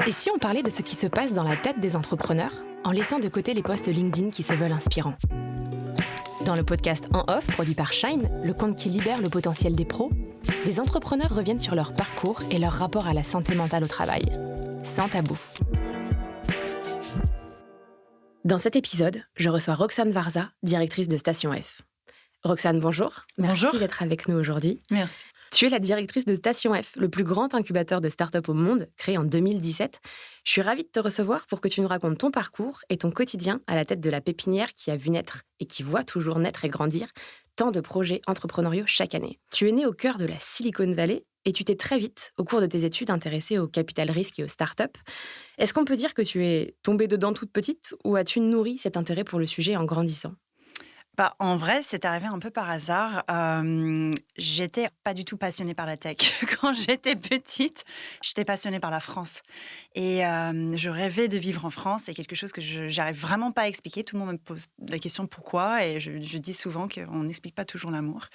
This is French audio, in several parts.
Et si on parlait de ce qui se passe dans la tête des entrepreneurs, en laissant de côté les posts LinkedIn qui se veulent inspirants? Dans le podcast En Off, produit par Shine, le compte qui libère le potentiel des pros, des entrepreneurs reviennent sur leur parcours et leur rapport à la santé mentale au travail. Sans tabou. Dans cet épisode, je reçois Roxane Varza, directrice de Station F. Roxane, bonjour. Merci Bonjour. d'être avec nous aujourd'hui. Merci. Tu es la directrice de Station F, le plus grand incubateur de start-up au monde, créé en 2017. Je suis ravie de te recevoir pour que tu nous racontes ton parcours et ton quotidien à la tête de la pépinière qui a vu naître et qui voit toujours naître et grandir tant de projets entrepreneuriaux chaque année. Tu es née au cœur de la Silicon Valley et tu t'es très vite, au cours de tes études, intéressée au capital risque et aux start-up. Est-ce qu'on peut dire que tu es tombée dedans toute petite ou as-tu nourri cet intérêt pour le sujet en grandissant ? En vrai, c'est arrivé un peu par hasard. J'étais pas du tout passionnée par la tech. Quand j'étais petite, j'étais passionnée par la France. Et je rêvais de vivre en France. C'est quelque chose que j'arrive vraiment pas à expliquer. Tout le monde me pose la question pourquoi. Et je dis souvent qu'on n'explique pas toujours l'amour.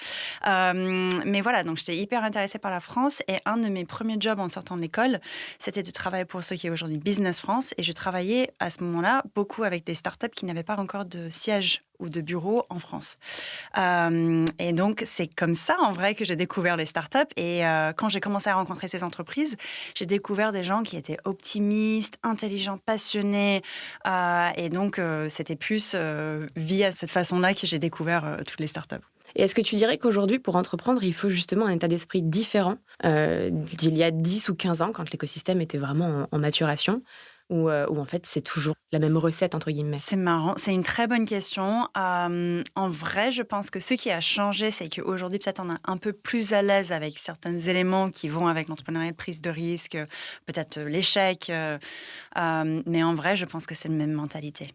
Mais voilà, donc j'étais hyper intéressée par la France. Et un de mes premiers jobs en sortant de l'école, c'était de travailler pour ce qui est aujourd'hui Business France. Et je travaillais à ce moment-là beaucoup avec des startups qui n'avaient pas encore de siège ou de bureaux en France. Et donc, c'est comme ça, en vrai, que j'ai découvert les startups. Et quand j'ai commencé à rencontrer ces entreprises, j'ai découvert des gens qui étaient optimistes, intelligents, passionnés. Et donc, c'était plus via cette façon-là que j'ai découvert toutes les startups. Et est-ce que tu dirais qu'aujourd'hui, pour entreprendre, il faut justement un état d'esprit différent d'il y a 10 ou 15 ans, quand l'écosystème était vraiment en maturation, ou en fait, c'est toujours la même recette, entre guillemets? C'est marrant, c'est une très bonne question. En vrai, je pense que ce qui a changé, c'est qu'aujourd'hui, peut-être on est un peu plus à l'aise avec certains éléments qui vont avec l'entrepreneuriat, de prise de risque, peut-être l'échec. Mais en vrai, je pense que c'est la même mentalité.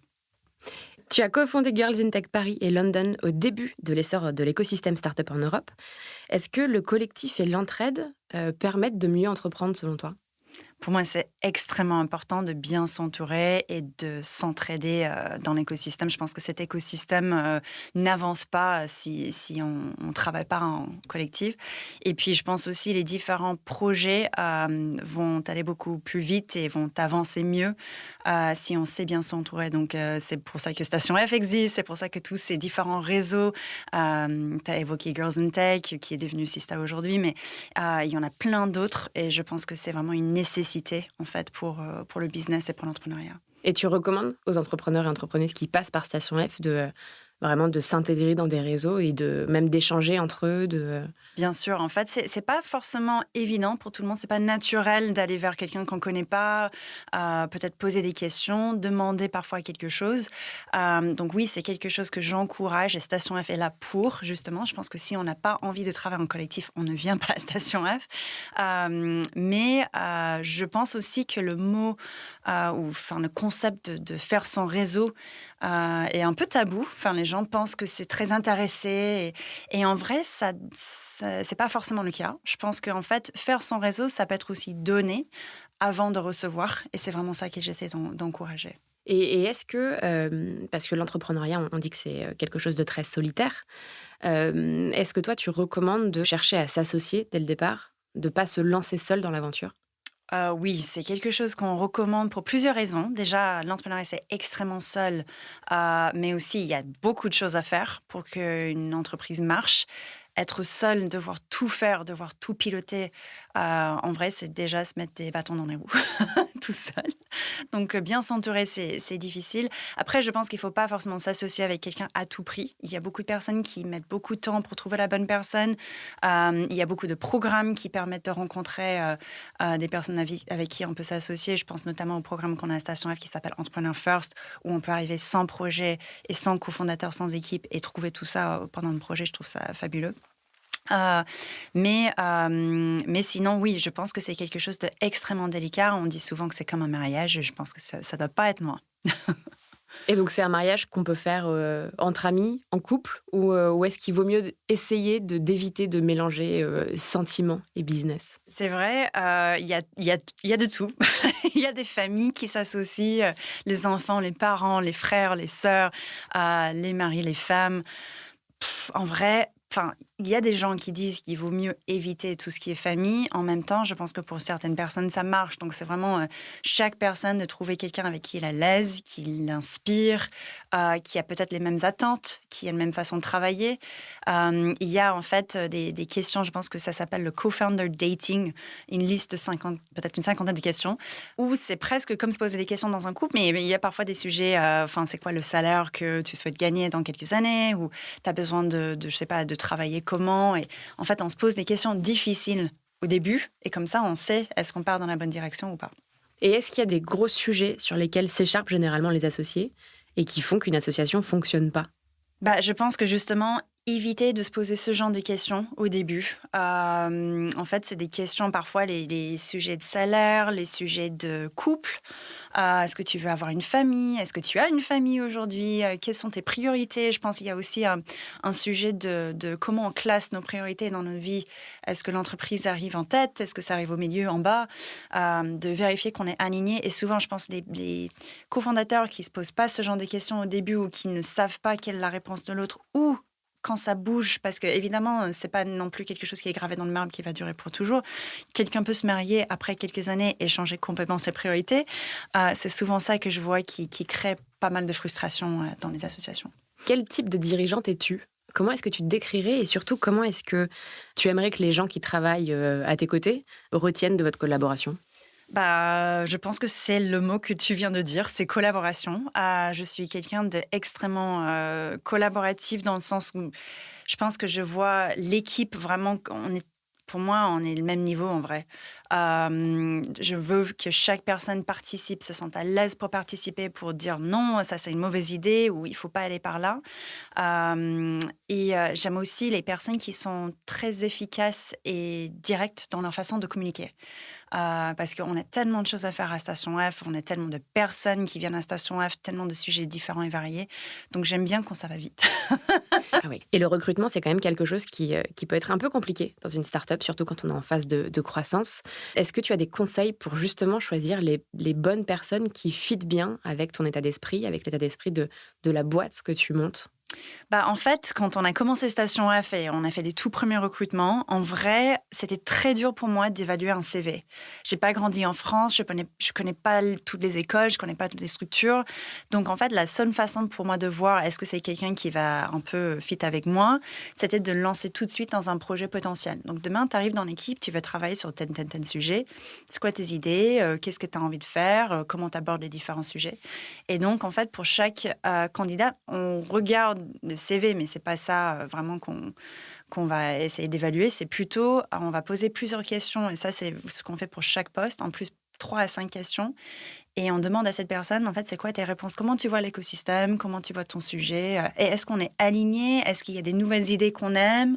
Tu as cofondé Girls in Tech Paris et London au début de l'essor de l'écosystème startup en Europe. Est-ce que le collectif et l'entraide permettent de mieux entreprendre selon toi? Pour moi, c'est extrêmement important de bien s'entourer et de s'entraider dans l'écosystème. Je pense que cet écosystème n'avance pas si on ne travaille pas en collectif. Et puis, je pense aussi les différents projets vont aller beaucoup plus vite et vont avancer mieux si on sait bien s'entourer. Donc, c'est pour ça que Station F existe, c'est pour ça que tous ces différents réseaux, tu as évoqué Girls in Tech, qui est devenu Sista aujourd'hui, mais il y en a plein d'autres et je pense que c'est vraiment une nécessité en fait pour le business et pour l'entrepreneuriat. Et tu recommandes aux entrepreneurs et entrepreneuses qui passent par Station F vraiment de s'intégrer dans des réseaux et même d'échanger entre eux Bien sûr, en fait, c'est pas forcément évident pour tout le monde. C'est pas naturel d'aller vers quelqu'un qu'on connaît pas, peut-être poser des questions, demander parfois quelque chose. Donc oui, c'est quelque chose que j'encourage et Station F est là pour, justement. Je pense que si on n'a pas envie de travailler en collectif, on ne vient pas à Station F. Mais je pense aussi que le mot, le concept de faire son réseau est un peu tabou. Enfin, les gens pensent que c'est très intéressé. Et en vrai, c'est pas forcément le cas. Je pense qu'en fait, faire son réseau, ça peut être aussi donner avant de recevoir. Et c'est vraiment ça que j'essaie d'encourager. Et est-ce que, parce que l'entrepreneuriat, on dit que c'est quelque chose de très solitaire, est-ce que toi, tu recommandes de chercher à s'associer dès le départ, de ne pas se lancer seul dans l'aventure? Oui, c'est quelque chose qu'on recommande pour plusieurs raisons. Déjà, l'entrepreneuriat, c'est extrêmement seul, mais aussi, il y a beaucoup de choses à faire pour qu'une entreprise marche. Être seul, devoir tout faire, devoir tout piloter, en vrai, c'est déjà se mettre des bâtons dans les roues, tout seul. Donc, bien s'entourer, c'est difficile. Après, je pense qu'il ne faut pas forcément s'associer avec quelqu'un à tout prix. Il y a beaucoup de personnes qui mettent beaucoup de temps pour trouver la bonne personne. Il y a beaucoup de programmes qui permettent de rencontrer des personnes avec qui on peut s'associer. Je pense notamment au programme qu'on a à Station F qui s'appelle Entrepreneur First, où on peut arriver sans projet et sans cofondateur, sans équipe et trouver tout ça pendant le projet. Je trouve ça fabuleux. Mais sinon, oui, je pense que c'est quelque chose d'extrêmement délicat. On dit souvent que c'est comme un mariage et je pense que ça ne doit pas être moi. Et donc, c'est un mariage qu'on peut faire entre amis, en couple, ou est-ce qu'il vaut mieux essayer d'éviter de mélanger sentiments et business? C'est vrai, il y a de tout. Il y a des familles qui s'associent, les enfants, les parents, les frères, les sœurs, les maris, les femmes. En vrai, Enfin, il y a des gens qui disent qu'il vaut mieux éviter tout ce qui est famille. En même temps, je pense que pour certaines personnes, ça marche. Donc, c'est vraiment chaque personne de trouver quelqu'un avec qui il est à l'aise, qui l'inspire, qui a peut-être les mêmes attentes, qui a la même façon de travailler. Il y a en fait des questions, je pense que ça s'appelle le co-founder dating, une liste de 50, peut-être une cinquantaine de questions, où c'est presque comme se poser des questions dans un couple, mais il y a parfois des sujets, enfin, c'est quoi le salaire que tu souhaites gagner dans quelques années, ou tu as besoin je sais pas, de travailler comment. Et en fait, on se pose des questions difficiles au début, et comme ça, on sait est-ce qu'on part dans la bonne direction ou pas. Et est-ce qu'il y a des gros sujets sur lesquels s'écharpent généralement les associés et qui font qu'une association fonctionne pas? Je pense que justement, éviter de se poser ce genre de questions au début. En fait, c'est des questions parfois, les sujets de salaire, les sujets de couple. Est-ce que tu veux avoir une famille? Est-ce que tu as une famille aujourd'hui? Quelles sont tes priorités? Je pense qu'il y a aussi un sujet de comment on classe nos priorités dans notre vie. Est-ce que l'entreprise arrive en tête? Est-ce que ça arrive au milieu, en bas? De vérifier qu'on est aligné. Et souvent, je pense les cofondateurs qui ne se posent pas ce genre de questions au début ou qui ne savent pas quelle est la réponse de l'autre ou quand ça bouge, parce que évidemment, c'est pas non plus quelque chose qui est gravé dans le marbre qui va durer pour toujours. Quelqu'un peut se marier après quelques années et changer complètement ses priorités. C'est souvent ça que je vois qui crée pas mal de frustration dans les associations. Quel type de dirigeante es-tu? Comment est-ce que tu te décrirais et surtout, comment est-ce que tu aimerais que les gens qui travaillent à tes côtés retiennent de votre collaboration? Je pense que c'est le mot que tu viens de dire, c'est collaboration. Je suis quelqu'un d'extrêmement collaboratif dans le sens où je pense que je vois l'équipe vraiment, pour moi, on est le même niveau en vrai. Je veux que chaque personne participe, se sente à l'aise pour participer, pour dire non, ça c'est une mauvaise idée ou il faut pas aller par là. J'aime aussi les personnes qui sont très efficaces et directes dans leur façon de communiquer. Parce qu'on a tellement de choses à faire à Station F, on a tellement de personnes qui viennent à Station F, tellement de sujets différents et variés. Donc j'aime bien quand ça va vite. Ah oui. Et le recrutement, c'est quand même quelque chose qui peut être un peu compliqué dans une start-up, surtout quand on est en phase de croissance. Est-ce que tu as des conseils pour justement choisir les bonnes personnes qui fitent bien avec ton état d'esprit, avec l'état d'esprit de la boîte que tu montes? En fait, quand on a commencé Station F et on a fait les tout premiers recrutements, en vrai, c'était très dur pour moi d'évaluer un CV. J'ai pas grandi en France, je connais pas toutes les écoles, je connais pas toutes les structures. Donc, en fait, la seule façon pour moi de voir est-ce que c'est quelqu'un qui va un peu fit avec moi, c'était de le lancer tout de suite dans un projet potentiel. Donc, demain, tu arrives dans l'équipe, tu veux travailler sur tel sujet. C'est quoi tes idées? Qu'est-ce que tu as envie de faire? Comment tu abordes les différents sujets? Et donc, en fait, pour chaque candidat, on regarde de CV, mais c'est pas ça vraiment qu'on va essayer d'évaluer. C'est plutôt, on va poser plusieurs questions, et ça, c'est ce qu'on fait pour chaque poste, en plus 3 à 5 questions. Et on demande à cette personne, en fait, c'est quoi tes réponses? Comment tu vois l'écosystème? Comment tu vois ton sujet? Et est-ce qu'on est aligné? Est-ce qu'il y a des nouvelles idées qu'on aime?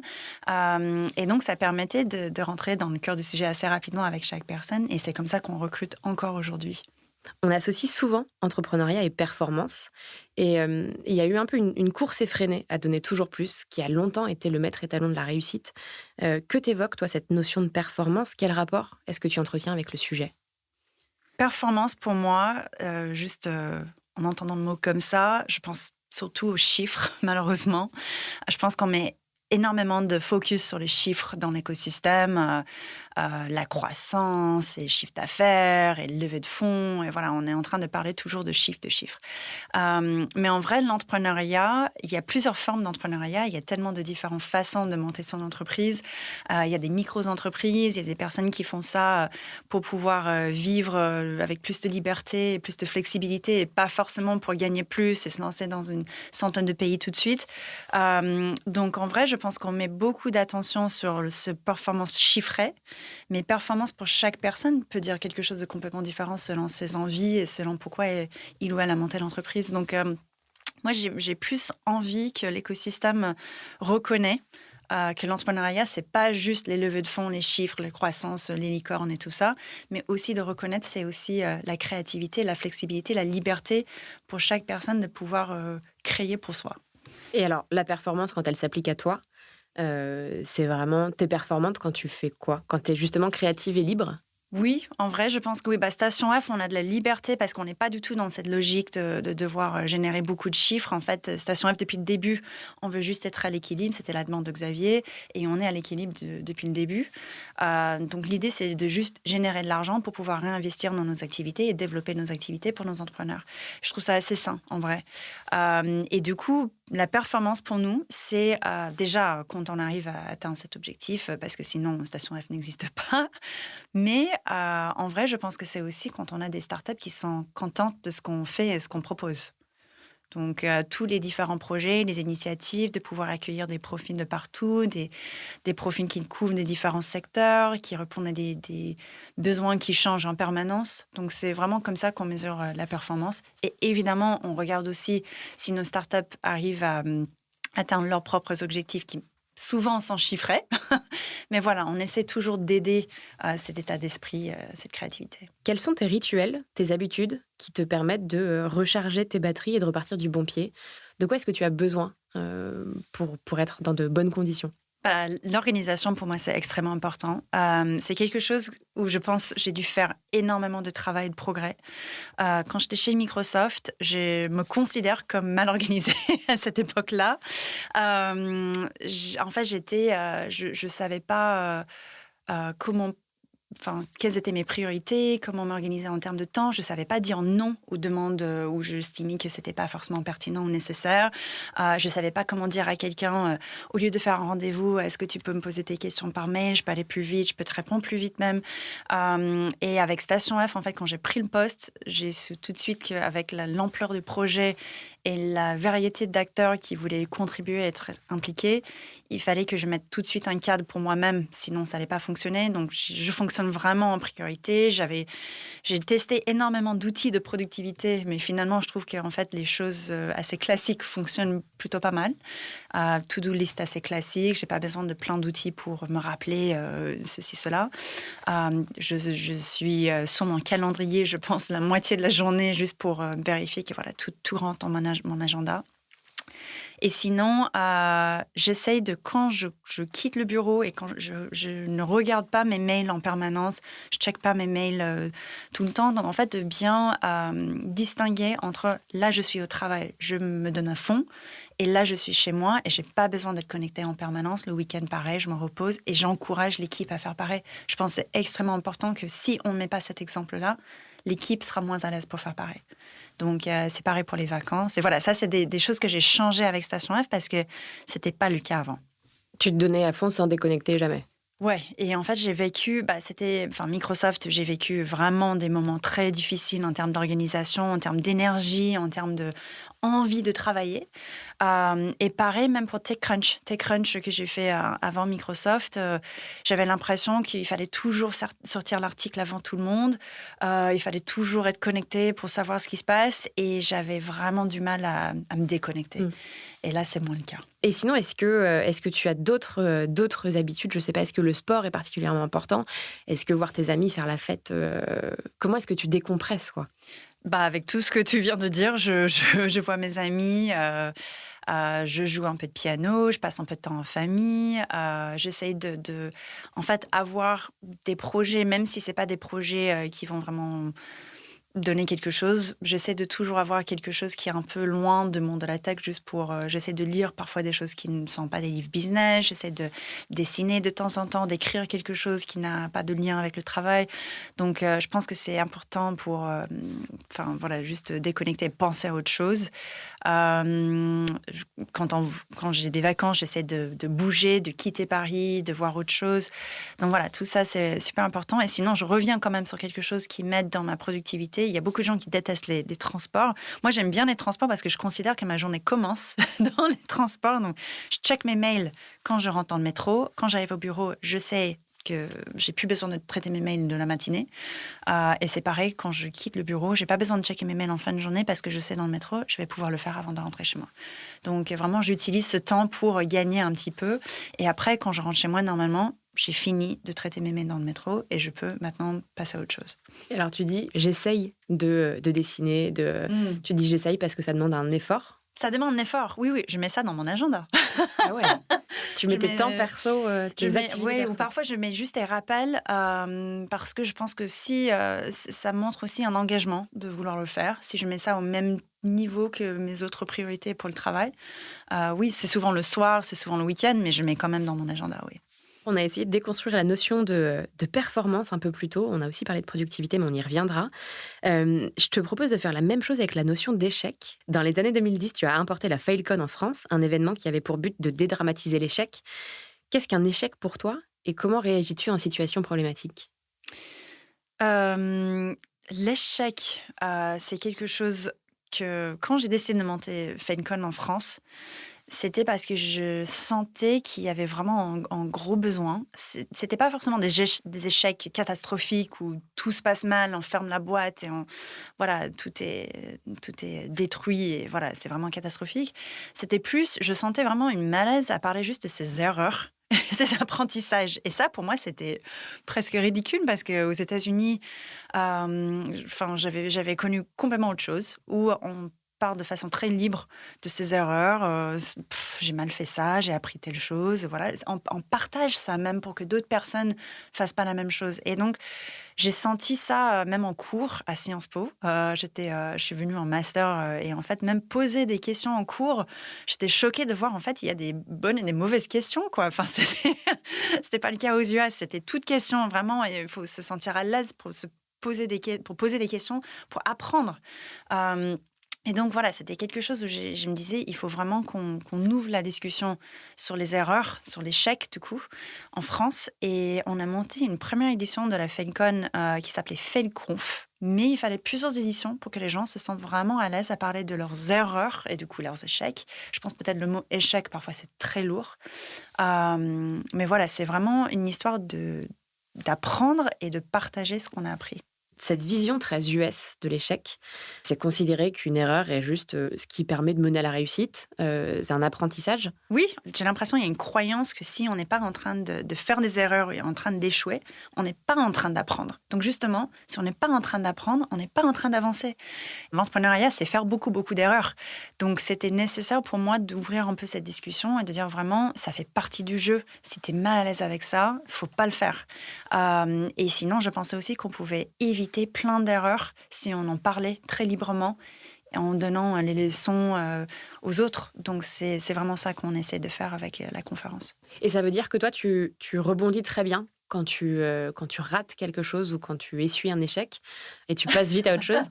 Et donc, ça permettait de rentrer dans le cœur du sujet assez rapidement avec chaque personne. Et c'est comme ça qu'on recrute encore aujourd'hui. On associe souvent entrepreneuriat et performance. Et il y a eu un peu une course effrénée à donner toujours plus, qui a longtemps été le maître étalon de la réussite. Que t'évoque, toi, cette notion de performance? Quel rapport est-ce que tu entretiens avec le sujet? Performance, pour moi, juste en entendant le mot comme ça, je pense surtout aux chiffres, malheureusement. Je pense qu'on met énormément de focus sur les chiffres dans l'écosystème, la croissance et le chiffre d'affaires et le levée de fonds. Et voilà, on est en train de parler toujours de chiffres. Mais en vrai, l'entrepreneuriat, il y a plusieurs formes d'entrepreneuriat. Il y a tellement de différentes façons de monter son entreprise. Il y a des micro-entreprises, il y a des personnes qui font ça pour pouvoir vivre avec plus de liberté et plus de flexibilité et pas forcément pour gagner plus et se lancer dans une centaine de pays tout de suite. Donc en vrai, je pense qu'on met beaucoup d'attention sur ce performance chiffrée. Mais performance pour chaque personne peut dire quelque chose de complètement différent selon ses envies et selon pourquoi il ou elle a monté l'entreprise. Donc, moi, j'ai plus envie que l'écosystème reconnaît que l'entrepreneuriat, c'est pas juste les levées de fonds, les chiffres, les croissances, les licornes et tout ça, mais aussi de reconnaître, c'est aussi la créativité, la flexibilité, la liberté pour chaque personne de pouvoir créer pour soi. Et alors, la performance, quand elle s'applique à toi, c'est vraiment, t'es performante quand tu fais quoi? Quand t'es justement créative et libre? Oui, en vrai, je pense que oui. Station F, on a de la liberté parce qu'on n'est pas du tout dans cette logique de devoir générer beaucoup de chiffres. En fait, Station F, depuis le début, on veut juste être à l'équilibre. C'était la demande de Xavier et on est à l'équilibre depuis le début. Donc, l'idée, c'est de juste générer de l'argent pour pouvoir réinvestir dans nos activités et développer nos activités pour nos entrepreneurs. Je trouve ça assez sain, en vrai. Et du coup, la performance pour nous, c'est déjà quand on arrive à atteindre cet objectif, parce que sinon, Station F n'existe pas. Mais en vrai, je pense que c'est aussi quand on a des startups qui sont contentes de ce qu'on fait et ce qu'on propose. Donc, tous les différents projets, les initiatives, de pouvoir accueillir des profils de partout, des profils qui couvrent des différents secteurs, qui répondent à des besoins qui changent en permanence. Donc, c'est vraiment comme ça qu'on mesure la performance. Et évidemment, on regarde aussi si nos startups arrivent à atteindre leurs propres objectifs qui souvent sont chiffrés. Mais voilà, on essaie toujours d'aider cet état d'esprit, cette créativité. Quels sont tes rituels, tes habitudes qui te permettent de recharger tes batteries et de repartir du bon pied? De quoi est-ce que tu as besoin pour être dans de bonnes conditions? L'organisation, pour moi, c'est extrêmement important. C'est quelque chose où je pense j'ai dû faire énormément de travail et de progrès. Quand j'étais chez Microsoft, je me considère comme mal organisée à cette époque-là. En fait, je savais pas comment. Enfin, quelles étaient mes priorités, comment m'organiser en termes de temps. Je ne savais pas dire non aux demandes où j'estimais que ce n'était pas forcément pertinent ou nécessaire. Je ne savais pas comment dire à quelqu'un, au lieu de faire un rendez-vous, est-ce que tu peux me poser tes questions par mail? Je peux aller plus vite, je peux te répondre plus vite même. Et avec Station F, en fait, quand j'ai pris le poste, j'ai su tout de suite qu'avec l'ampleur du projet et la variété d'acteurs qui voulaient contribuer à être impliqués, il fallait que je mette tout de suite un cadre pour moi-même, sinon ça n'allait pas fonctionner. Donc, je fonctionne vraiment en priorité. J'ai testé énormément d'outils de productivité, mais finalement, je trouve qu'en fait, les choses assez classiques fonctionnent plutôt pas mal. To-do list assez classique. J'ai pas besoin de plein d'outils pour me rappeler ceci, cela. Je suis sur mon calendrier, je pense, la moitié de la journée juste pour vérifier que voilà, tout rentre dans mon agenda. Et sinon, j'essaye de, quand je quitte le bureau et quand je ne regarde pas mes mails en permanence, je ne check pas mes mails tout le temps. Donc, en fait, de bien distinguer entre là, je suis au travail, je me donne à fond, et là, je suis chez moi et je n'ai pas besoin d'être connectée en permanence. Le week-end, pareil, je me repose et j'encourage l'équipe à faire pareil. Je pense que c'est extrêmement important que si on ne met pas cet exemple-là, l'équipe sera moins à l'aise pour faire pareil. Donc, c'est pareil pour les vacances. Et voilà, ça, c'est des choses que j'ai changées avec Station F parce que ce n'était pas le cas avant. Tu te donnais à fond sans déconnecter jamais? Ouais, et en fait, j'ai vécu, Microsoft, j'ai vécu vraiment des moments très difficiles en termes d'organisation, en termes d'énergie, en termes de envie de travailler. Et pareil, même pour TechCrunch. TechCrunch que j'ai fait avant Microsoft, j'avais l'impression qu'il fallait toujours sortir l'article avant tout le monde. Il fallait toujours être connecté pour savoir ce qui se passe. Et j'avais vraiment du mal à me déconnecter. Et là, c'est moins le cas. Et sinon, est-ce que tu as d'autres habitudes? Je ne sais pas, est-ce que le sport est particulièrement important? Est-ce que voir tes amis faire la fête, comment est-ce que tu décompresses, quoi? Avec tout ce que tu viens de dire, je vois mes amis, je joue un peu de piano, je passe un peu de temps en famille, j'essaye de en fait, avoir des projets, même si ce n'est pas des projets qui vont vraiment donner quelque chose. J'essaie de toujours avoir quelque chose qui est un peu loin de monde de la tech, juste pour... j'essaie de lire parfois des choses qui ne sont pas des livres business. J'essaie de dessiner de temps en temps, d'écrire quelque chose qui n'a pas de lien avec le travail. Donc, je pense que c'est important pour... juste déconnecter et penser à autre chose. Quand j'ai des vacances, j'essaie de bouger, de quitter Paris, de voir autre chose. Donc voilà, tout ça, c'est super important. Et sinon, je reviens quand même sur quelque chose qui m'aide dans ma productivité. Il y a beaucoup de gens qui détestent les transports. Moi, j'aime bien les transports parce que je considère que ma journée commence dans les transports. Donc, je check mes mails quand je rentre dans le métro. Quand j'arrive au bureau, je sais que j'ai plus besoin de traiter mes mails de la matinée. Et c'est pareil, quand je quitte le bureau, j'ai pas besoin de checker mes mails en fin de journée parce que je sais dans le métro, je vais pouvoir le faire avant de rentrer chez moi. Donc vraiment, j'utilise ce temps pour gagner un petit peu. Et après, quand je rentre chez moi, normalement, j'ai fini de traiter mes mails dans le métro et je peux maintenant passer à autre chose. Alors tu dis, j'essaye de dessiner. Tu dis j'essaye parce que ça demande un effort. Ça demande un effort. Oui, oui, je mets ça dans mon agenda. Ah ouais. Tu mets Je tes mets, temps perso, tes activités ouais, ou perso. parfois je mets juste des rappels, parce que je pense que si, ça montre aussi un engagement de vouloir le faire. Si je mets ça au même niveau que mes autres priorités pour le travail, oui, c'est souvent le soir, c'est souvent le week-end, mais je mets quand même dans mon agenda, oui. On a essayé de déconstruire la notion de performance un peu plus tôt. On a aussi parlé de productivité, mais on y reviendra. Je te propose de faire la même chose avec la notion d'échec. Dans les années 2010, tu as importé la FailCon en France, un événement qui avait pour but de dédramatiser l'échec. Qu'est-ce qu'un échec pour toi et comment réagis-tu en situation problématique? Hem, L'échec, c'est quelque chose que quand j'ai décidé de monter FaneCon en France, c'était parce que je sentais qu'il y avait vraiment un gros besoin. C'était pas forcément des échecs catastrophiques où tout se passe mal, on ferme la boîte et voilà, tout est détruit et voilà, c'est vraiment catastrophique. C'était plus, je sentais vraiment une malaise à parler juste de ces erreurs, ces apprentissages. Et ça, pour moi, c'était presque ridicule parce qu'aux États-Unis, enfin, j'avais connu complètement autre chose où on part de façon très libre de ses erreurs. J'ai mal fait ça, j'ai appris telle chose. Voilà, on partage ça même pour que d'autres personnes fassent pas la même chose. Et donc, j'ai senti ça même en cours à Sciences Po. Je suis venue en master et en fait, même poser des questions en cours, j'étais choquée de voir en fait, il y a des bonnes et des mauvaises questions, quoi. Enfin, c'était pas le cas aux US. C'était toute question, vraiment. Il faut se sentir à l'aise pour pour poser des questions, pour apprendre. Euh, et donc voilà, c'était quelque chose où je me disais, il faut vraiment qu'on ouvre la discussion sur les erreurs, sur l'échec du coup, en France. Et on a monté une première édition de la FailCon qui s'appelait FailConf. Mais il fallait plusieurs éditions pour que les gens se sentent vraiment à l'aise à parler de leurs erreurs et du coup leurs échecs. Je pense peut-être le mot échec, parfois c'est très lourd. Mais voilà, c'est vraiment une histoire d'apprendre et de partager ce qu'on a appris. Cette vision très US de l'échec, c'est considérer qu'une erreur est juste ce qui permet de mener à la réussite. C'est un apprentissage. Oui, j'ai l'impression qu'il y a une croyance que si on n'est pas en train de faire des erreurs et en train d'échouer, on n'est pas en train d'apprendre. Donc justement, si on n'est pas en train d'apprendre, on n'est pas en train d'avancer. L'entrepreneuriat, c'est faire beaucoup, beaucoup d'erreurs. Donc c'était nécessaire pour moi d'ouvrir un peu cette discussion et de dire vraiment, ça fait partie du jeu. Si tu es mal à l'aise avec ça, il faut pas le faire. Et sinon, je pensais aussi qu'on pouvait éviter plein d'erreurs si on en parlait très librement en donnant les leçons aux autres. Donc, c'est vraiment ça qu'on essaie de faire avec la conférence. Et ça veut dire que toi, tu rebondis très bien quand tu rates quelque chose ou quand tu essuies un échec et tu passes vite à autre chose?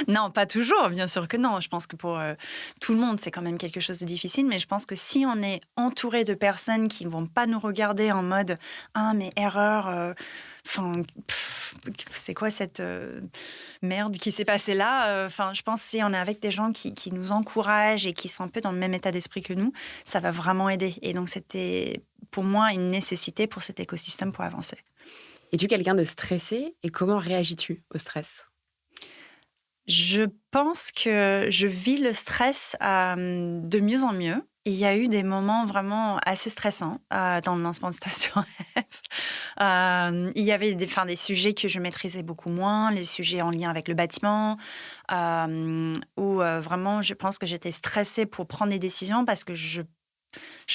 Non, pas toujours, bien sûr que non. Je pense que pour tout le monde, c'est quand même quelque chose de difficile. Mais je pense que si on est entouré de personnes qui ne vont pas nous regarder en mode « Ah, mais erreur enfin, c'est quoi cette merde qui s'est passée là Enfin, je pense que si on est avec des gens qui nous encouragent et qui sont un peu dans le même état d'esprit que nous, ça va vraiment aider. Et donc, c'était pour moi une nécessité pour cet écosystème pour avancer. Es-tu quelqu'un de stressé et comment réagis-tu au stress? Je pense que je vis le stress de mieux en mieux. Il y a eu des moments vraiment assez stressants dans le lancement de Station F. Il y avait des sujets que je maîtrisais beaucoup moins, les sujets en lien avec le bâtiment, où vraiment je pense que j'étais stressée pour prendre des décisions parce que je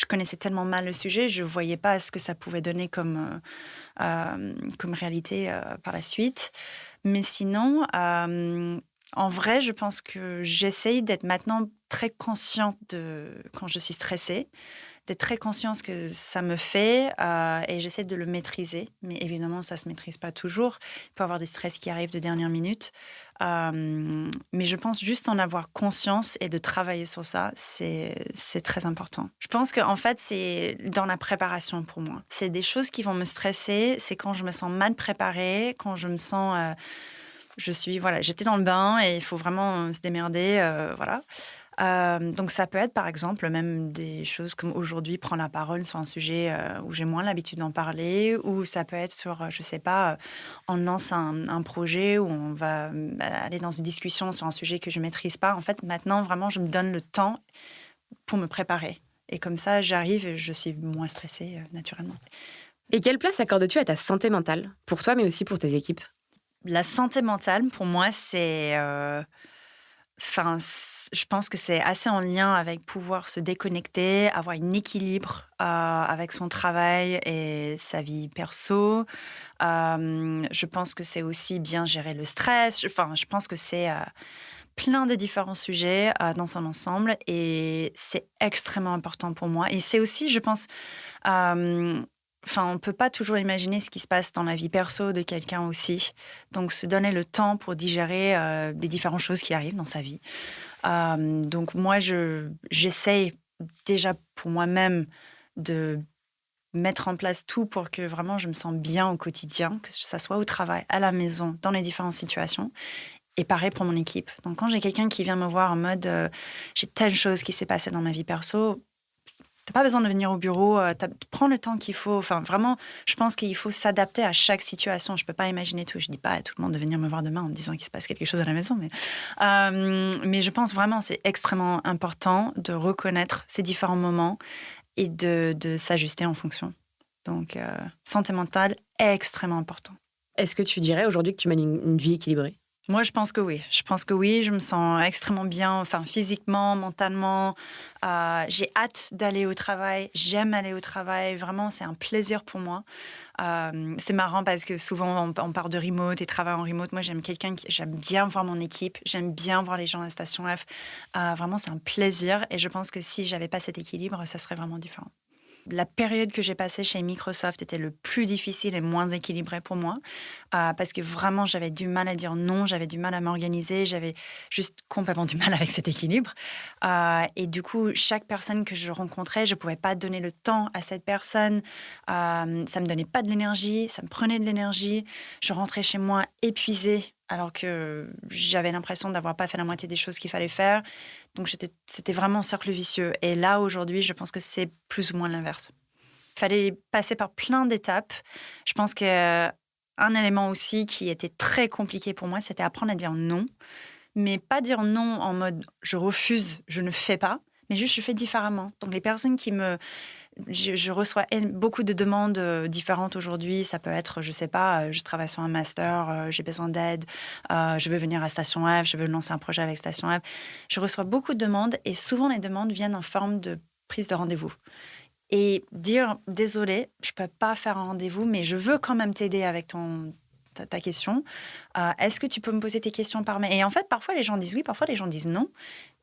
connaissais tellement mal le sujet, je ne voyais pas ce que ça pouvait donner comme réalité par la suite. Mais sinon, en vrai, je pense que j'essaye d'être maintenant très consciente quand je suis stressée, d'être très consciente ce que ça me fait et j'essaie de le maîtriser. Mais évidemment, ça ne se maîtrise pas toujours. Il peut y avoir des stress qui arrivent de dernière minute. Mais je pense juste en avoir conscience et de travailler sur ça, c'est très important. Je pense qu'en fait, c'est dans la préparation pour moi. C'est des choses qui vont me stresser. C'est quand je me sens mal préparée, quand je me sens... j'étais dans le bain et il faut vraiment se démerder, voilà. Donc ça peut être par exemple même des choses comme aujourd'hui prendre la parole sur un sujet où j'ai moins l'habitude d'en parler, ou ça peut être sur, je sais pas, on lance un projet où on va aller dans une discussion sur un sujet que je maîtrise pas. En fait, maintenant vraiment, je me donne le temps pour me préparer. Et comme ça, j'arrive et je suis moins stressée naturellement. Et quelle place accordes-tu à ta santé mentale, pour toi mais aussi pour tes équipes? La santé mentale, pour moi, Enfin, je pense que c'est assez en lien avec pouvoir se déconnecter, avoir un équilibre avec son travail et sa vie perso. Je pense que c'est aussi bien gérer le stress. Enfin, je pense que c'est plein de différents sujets dans son ensemble et c'est extrêmement important pour moi. Et c'est aussi, je pense, euh, enfin, on ne peut pas toujours imaginer ce qui se passe dans la vie perso de quelqu'un aussi. Donc, se donner le temps pour digérer les différentes choses qui arrivent dans sa vie. Donc, moi, j'essaye déjà pour moi-même de mettre en place tout pour que vraiment je me sens bien au quotidien, que ça soit au travail, à la maison, dans les différentes situations. Et pareil pour mon équipe. Donc, quand j'ai quelqu'un qui vient me voir en mode j'ai telle chose qui s'est passée dans ma vie perso, t'as pas besoin de venir au bureau, prends le temps qu'il faut. Enfin, vraiment, je pense qu'il faut s'adapter à chaque situation. Je peux pas imaginer tout. Je dis pas à tout le monde de venir me voir demain en me disant qu'il se passe quelque chose à la maison, mais je pense vraiment c'est extrêmement important de reconnaître ces différents moments et de s'ajuster en fonction. Donc, santé mentale est extrêmement important. Est-ce que tu dirais aujourd'hui que tu mènes une vie équilibrée? Moi, je pense que oui. Je pense que oui. Je me sens extrêmement bien, enfin, physiquement, mentalement. J'ai hâte d'aller au travail. J'aime aller au travail. Vraiment, c'est un plaisir pour moi. C'est marrant parce que souvent, on part de remote et travaille en remote. Moi, j'aime bien voir mon équipe. J'aime bien voir les gens à la Station F. Vraiment, c'est un plaisir. Et je pense que si j'avais pas cet équilibre, ça serait vraiment différent. La période que j'ai passée chez Microsoft était le plus difficile et moins équilibré pour moi parce que vraiment, j'avais du mal à dire non, j'avais du mal à m'organiser, j'avais juste complètement du mal avec cet équilibre. Et du coup, chaque personne que je rencontrais, je ne pouvais pas donner le temps à cette personne. Ça ne me donnait pas de l'énergie, ça me prenait de l'énergie. Je rentrais chez moi épuisée alors que j'avais l'impression d'avoir pas fait la moitié des choses qu'il fallait faire. Donc, c'était vraiment un cercle vicieux. Et là, aujourd'hui, je pense que c'est plus ou moins l'inverse. Il fallait passer par plein d'étapes. Je pense qu'un élément aussi qui était très compliqué pour moi, c'était apprendre à dire non. Mais pas dire non en mode je refuse, je ne fais pas, mais juste je fais différemment. Donc, les personnes qui me je reçois beaucoup de demandes différentes aujourd'hui. Ça peut être, je sais pas, je travaille sur un master, j'ai besoin d'aide, je veux venir à Station F, je veux lancer un projet avec Station F. Je reçois beaucoup de demandes et souvent les demandes viennent en forme de prise de rendez-vous. Et dire, désolé, je peux pas faire un rendez-vous, mais je veux quand même t'aider avec ta question. Est-ce que tu peux me poser tes questions par mail? Et en fait, parfois les gens disent oui, parfois les gens disent non.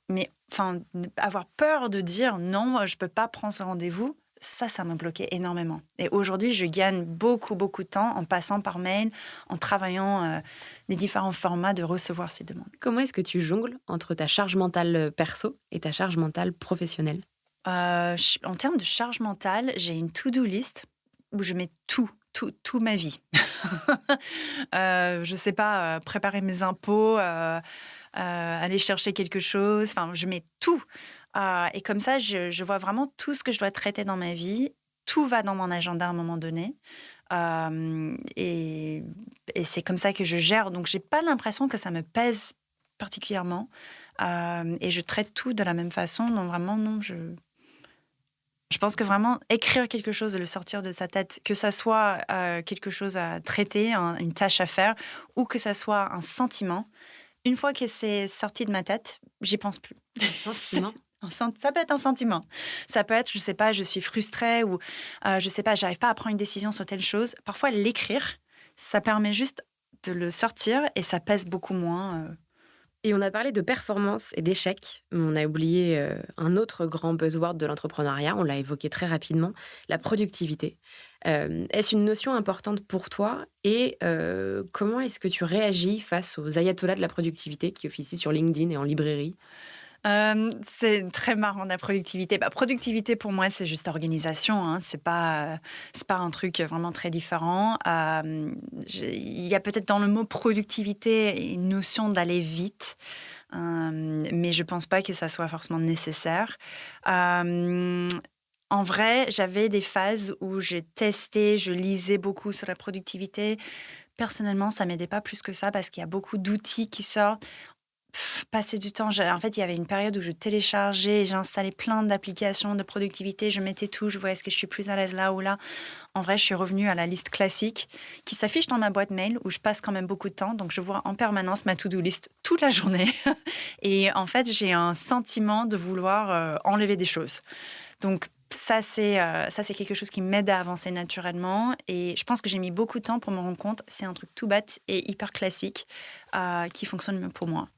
Mais enfin, avoir peur de dire non, je peux pas prendre ce rendez-vous, ça me bloquait énormément. Et aujourd'hui, je gagne beaucoup, beaucoup de temps en passant par mail, en travaillant les différents formats de recevoir ces demandes. Comment est-ce que tu jongles entre ta charge mentale perso et ta charge mentale professionnelle? En termes de charge mentale, j'ai une to-do list où je mets tout ma vie. Je sais pas, préparer mes impôts, aller chercher quelque chose. Enfin, je mets tout. Et comme ça, je vois vraiment tout ce que je dois traiter dans ma vie. Tout va dans mon agenda à un moment donné. Et c'est comme ça que je gère. Donc, j'ai pas l'impression que ça me pèse particulièrement. Et je traite tout de la même façon. Donc, vraiment, non, je pense que vraiment écrire quelque chose et le sortir de sa tête, que ça soit quelque chose à traiter, une tâche à faire, ou que ça soit un sentiment, une fois que c'est sorti de ma tête, j'y pense plus. Un sentiment? Ça peut être un sentiment. Ça peut être, je sais pas, je suis frustrée ou je sais pas, j'arrive pas à prendre une décision sur telle chose. Parfois, l'écrire, ça permet juste de le sortir et ça pèse beaucoup moins. Et on a parlé de performance et d'échec, mais on a oublié un autre grand buzzword de l'entrepreneuriat, on l'a évoqué très rapidement, la productivité. Est-ce une notion importante pour toi et comment est-ce que tu réagis face aux ayatollahs de la productivité qui officient sur LinkedIn et en librairie? C'est très marrant la productivité. Productivité pour moi, c'est juste organisation. Hein. C'est pas un truc vraiment très différent. Il y a peut-être dans le mot productivité une notion d'aller vite, mais je pense pas que ça soit forcément nécessaire. En vrai, j'avais des phases où j'ai testé, je lisais beaucoup sur la productivité. Personnellement, ça m'aidait pas plus que ça parce qu'il y a beaucoup d'outils qui sortent. Passer du temps. En fait, il y avait une période où je téléchargeais, j'installais plein d'applications de productivité, je mettais tout, je voyais est-ce que je suis plus à l'aise là ou là. En vrai, je suis revenue à la liste classique qui s'affiche dans ma boîte mail où je passe quand même beaucoup de temps. Donc, je vois en permanence ma to-do list toute la journée. Et en fait, j'ai un sentiment de vouloir enlever des choses. Donc, ça, c'est quelque chose qui m'aide à avancer naturellement. Et je pense que j'ai mis beaucoup de temps pour me rendre compte. C'est un truc tout bête et hyper classique qui fonctionne mieux pour moi.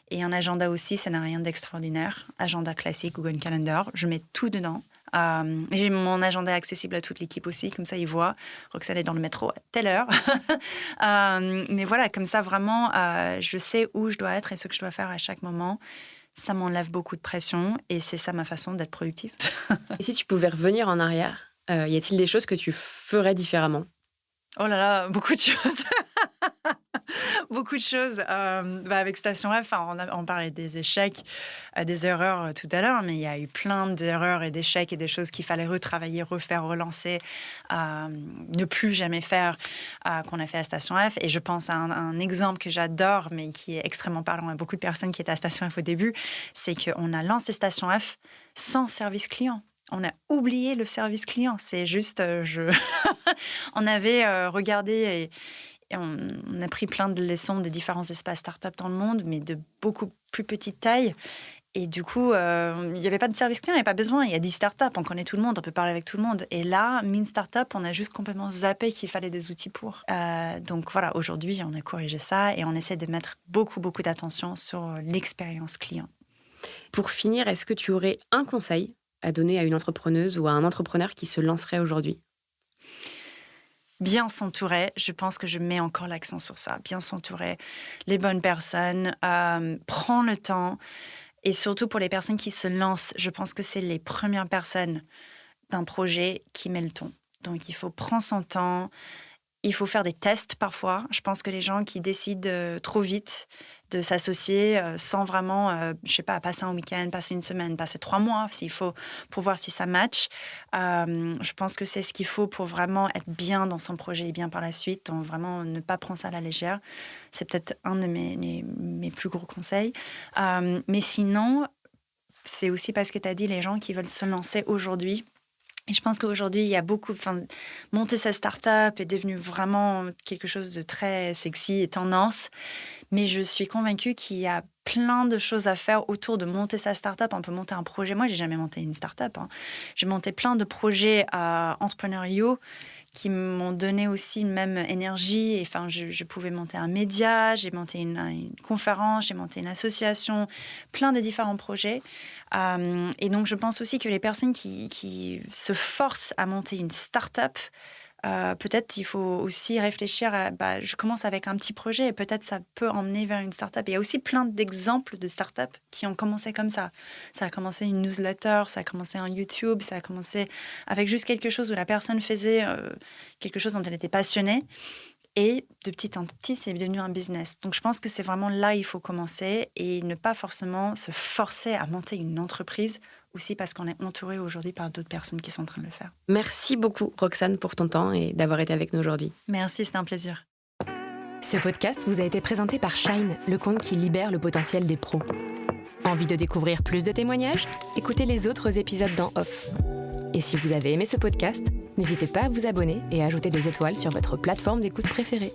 Et un agenda aussi, ça n'a rien d'extraordinaire. Agenda classique, Google Calendar, je mets tout dedans. J'ai mon agenda accessible à toute l'équipe aussi, comme ça ils voient. Roxane est dans le métro à telle heure. Mais voilà, comme ça vraiment, je sais où je dois être et ce que je dois faire à chaque moment. Ça m'enlève beaucoup de pression et c'est ça ma façon d'être productive. Et si tu pouvais revenir en arrière, y a-t-il des choses que tu ferais différemment? Oh là là, beaucoup de choses. Beaucoup de choses. Avec Station F, on parlait des échecs, des erreurs tout à l'heure, mais il y a eu plein d'erreurs et d'échecs et des choses qu'il fallait retravailler, refaire, relancer, ne plus jamais faire, qu'on a fait à Station F. Et je pense à un exemple que j'adore, mais qui est extrêmement parlant à beaucoup de personnes qui étaient à Station F au début, c'est qu'on a lancé Station F sans service client. On a oublié le service client. C'est juste, on avait regardé et on a pris plein de leçons des différents espaces start-up dans le monde, mais de beaucoup plus petite taille. Et du coup, il n'y avait pas de service client, il n'y a pas besoin. Il y a 10 start-up, on connaît tout le monde, on peut parler avec tout le monde. Et là, mine start-up, on a juste complètement zappé qu'il fallait des outils pour. Donc voilà, aujourd'hui, on a corrigé ça et on essaie de mettre beaucoup, beaucoup d'attention sur l'expérience client. Pour finir, est-ce que tu aurais un conseil à donner à une entrepreneuse ou à un entrepreneur qui se lancerait aujourd'hui? Bien s'entourer, je pense que je mets encore l'accent sur ça. Bien s'entourer, les bonnes personnes, prends le temps. Et surtout pour les personnes qui se lancent, je pense que c'est les premières personnes d'un projet qui met le ton. Donc il faut prendre son temps, il faut faire des tests parfois. Je pense que les gens qui décident trop vite de s'associer sans vraiment, passer un week-end, passer une semaine, passer 3 mois, s'il faut, pour voir si ça match. Je pense que c'est ce qu'il faut pour vraiment être bien dans son projet et bien par la suite. Donc vraiment ne pas prendre ça à la légère. C'est peut-être un de mes plus gros conseils. Mais sinon, c'est aussi parce que tu as dit les gens qui veulent se lancer aujourd'hui. Et je pense qu'aujourd'hui, il y a beaucoup... monter sa start-up est devenu vraiment quelque chose de très sexy et tendance. Mais je suis convaincue qu'il y a plein de choses à faire autour de monter sa start-up. On peut monter un projet. Moi, j'ai jamais monté une start-up. J'ai monté plein de projets entrepreneuriaux qui m'ont donné aussi même énergie. Et, je pouvais monter un média, j'ai monté une conférence, j'ai monté une association, plein de différents projets. Et donc, je pense aussi que les personnes qui se forcent à monter une start-up, peut-être il faut aussi réfléchir à je commence avec un petit projet et peut-être ça peut emmener vers une start-up. Il y a aussi plein d'exemples de start-up qui ont commencé comme ça. Ça a commencé une newsletter, ça a commencé un YouTube, ça a commencé avec juste quelque chose où la personne faisait quelque chose dont elle était passionnée. Et de petit en petit, c'est devenu un business. Donc, je pense que c'est vraiment là il faut commencer et ne pas forcément se forcer à monter une entreprise aussi parce qu'on est entouré aujourd'hui par d'autres personnes qui sont en train de le faire. Merci beaucoup, Roxane, pour ton temps et d'avoir été avec nous aujourd'hui. Merci, c'était un plaisir. Ce podcast vous a été présenté par Shine, le compte qui libère le potentiel des pros. Envie de découvrir plus de témoignages? Écoutez les autres épisodes dans Off. Et si vous avez aimé ce podcast, n'hésitez pas à vous abonner et à ajouter des étoiles sur votre plateforme d'écoute préférée.